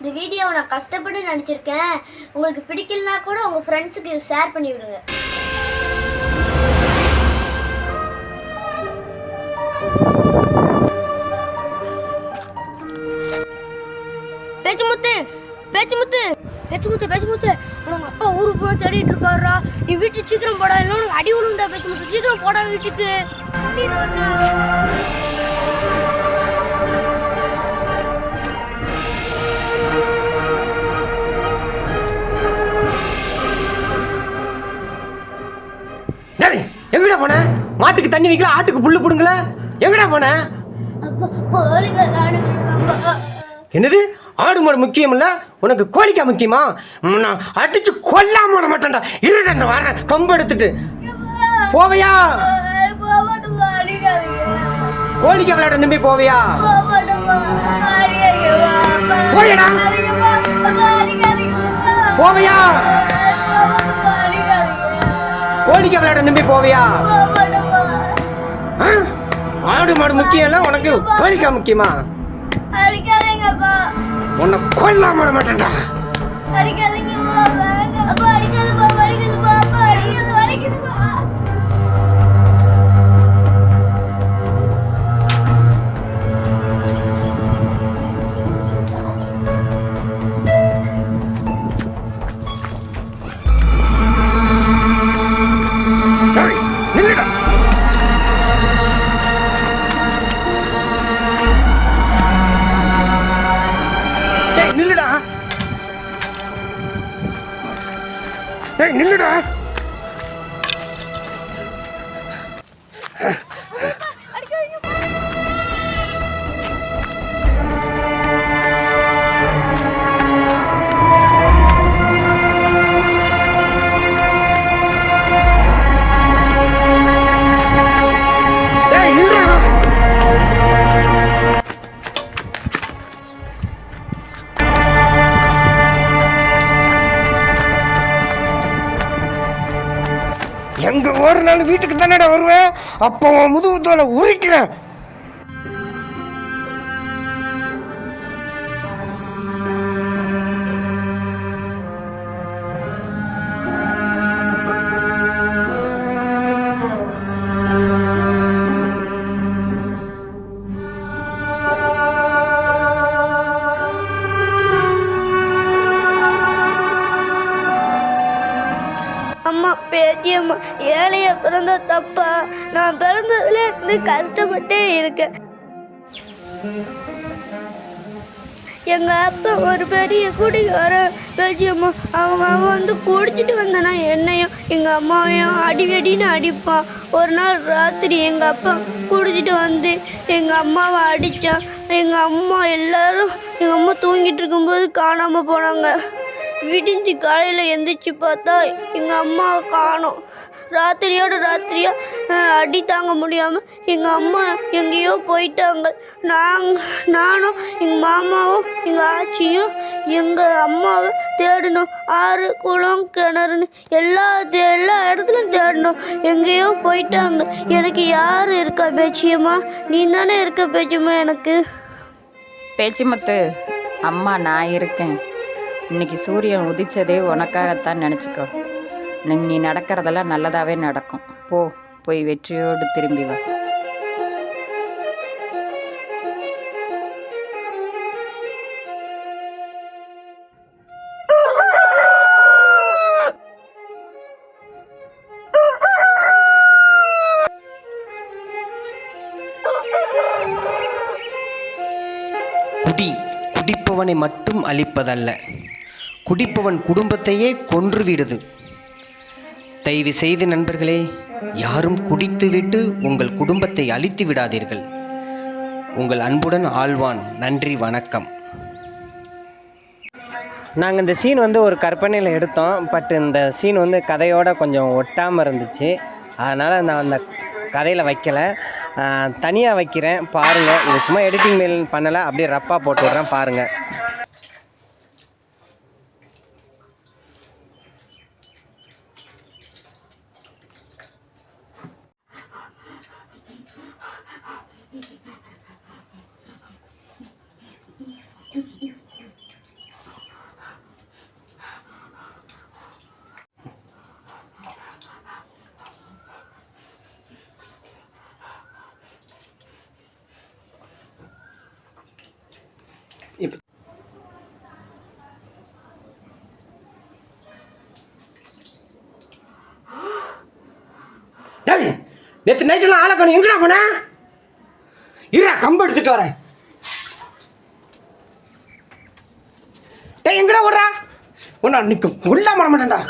இந்த வீடியோவை நான் கஷ்டப்பட்டு நடிச்சிருக்கேன். உங்களுக்கு பிடிக்கலனா கூட உங்கள் ஃப்ரெண்ட்ஸுக்கு ஷேர் பண்ணி விடுங்க. பேச்சுமுத்து பேச்சுமுத்து பேச்சுமுத்து பேச்சுமுத்து உனக்கு அப்பா ஊருக்கு போய் தேடிட்டு இருக்காருடா. நீ வீட்டுக்கு சீக்கிரம் போடா, இல்லை உனக்கு அடி விழுந்தா. பேச்சுமுத்து சீக்கிரம் போடா வீட்டுக்கு. எங்கடா போன? மாட்டுக்கு தண்ணி வைக்கல, ஆட்டுக்கு புல்லு புடுங்கல, எங்கடா போன? என்னது ஆடு மாடு முக்கியம் இல்ல, உனக்கு கோழிக்கா முக்கியமா? நான் அடிச்சு கொல்லாம விட மாட்டேன்டா. இருடா இந்த வர கம்பு எடுத்துட்டு போவையா? கோழிக்கா விளையாட நம்பி போவையா? போயடா போவையா? கோழிக்கா விளையாட நம்பி போவியா? ஆடு மாடு முக்கியம் இல்ல, உனக்கு கோழிக்கா முக்கியமா? உன்னை கொல்லாம விட மாட்டேன்டா. நில்லுடா. எங்க ஒரு நாள் வீட்டுக்கு தானடா வருவேன், அப்போ முதுகு தோலை உரிக்கிறேன். அம்மா பேச்சியம்மா, ஏழையா பிறந்த தப்பா? நான் பிறந்ததுல இருந்து கஷ்டப்பட்டே இருக்கேன். எங்க அப்பா ஒரு பெரிய குடிகாரன் பேச்சியம்மா. அவன் வந்து குடிச்சிட்டு வந்தானா என்னையும் எங்க அம்மாவையும் அடிவெடின்னு அடிப்பான். ஒரு நாள் ராத்திரி எங்க அப்பா குடிச்சிட்டு வந்து எங்க அம்மாவை அடித்தான். எங்கள் அம்மா எல்லாரும் எங்கள் அம்மா தூங்கிட்டு இருக்கும்போது காணாமல் போனாங்க. விடிஞ்சு காலையில் எந்திரிச்சு பார்த்தா எங்கள் அம்மாவை காணோம். ராத்திரியோட ராத்திரியாக அடி தாங்க முடியாமல் எங்கள் அம்மா எங்கேயோ போயிட்டாங்க. நானும் எங்கள் மாமாவும் எங்கள் ஆச்சியும் எங்கள் அம்மாவை தேடணும். ஆறு குளம் கிணறுன்னு எல்லா இடத்துலையும் தேடணும். எங்கேயோ போயிட்டாங்க. எனக்கு யார் இருக்கா பேச்சியம்மா? நீ தானே இருக்க பேச்சியம்மா. எனக்கு பேச்சிமுத்து, அம்மா நான் இருக்கேன். இன்னைக்கு சூரியன் உதிச்சதே உனக்காகத்தான் நினச்சிக்கோ. நீ நடக்கிறதெல்லாம் நல்லதாகவே நடக்கும். போய் வெற்றியோடு திரும்பி வா. குடிப்பவனை மட்டும் அழிப்பதல்ல, குடிப்பவன் குடும்பத்தையே கொன்றுவிடுது. தயவு செய்து நண்பர்களே, யாரும் குடித்துவிட்டு உங்கள் குடும்பத்தை அழித்து விடாதீர்கள். உங்கள் அன்புடன் ஆழ்வான். நன்றி, வணக்கம். நாங்கள் இந்த சீன் ஒரு கற்பனையில் எடுத்தோம். பட் இந்த சீன் கதையோடு கொஞ்சம் ஒட்டாமல் இருந்துச்சு. அதனால் நான் அந்த கதையில் வைக்கலை, தனியாக வைக்கிறேன். பாருங்கள், இது சும்மா எடிட்டிங் மெயில் பண்ணலை, அப்படியே ரப்பாக போட்டு விட்றேன், பாருங்கள். நேற்று நைட்டெல்லாம் ஆளை காணும், எங்கடா போன? இருடா, கம்பு எடுத்துட்டு வரேன். டேய், எங்கடா ஓடுறா? ஒன்றா நிற்க கொல்லாம மாட்டேன்டா.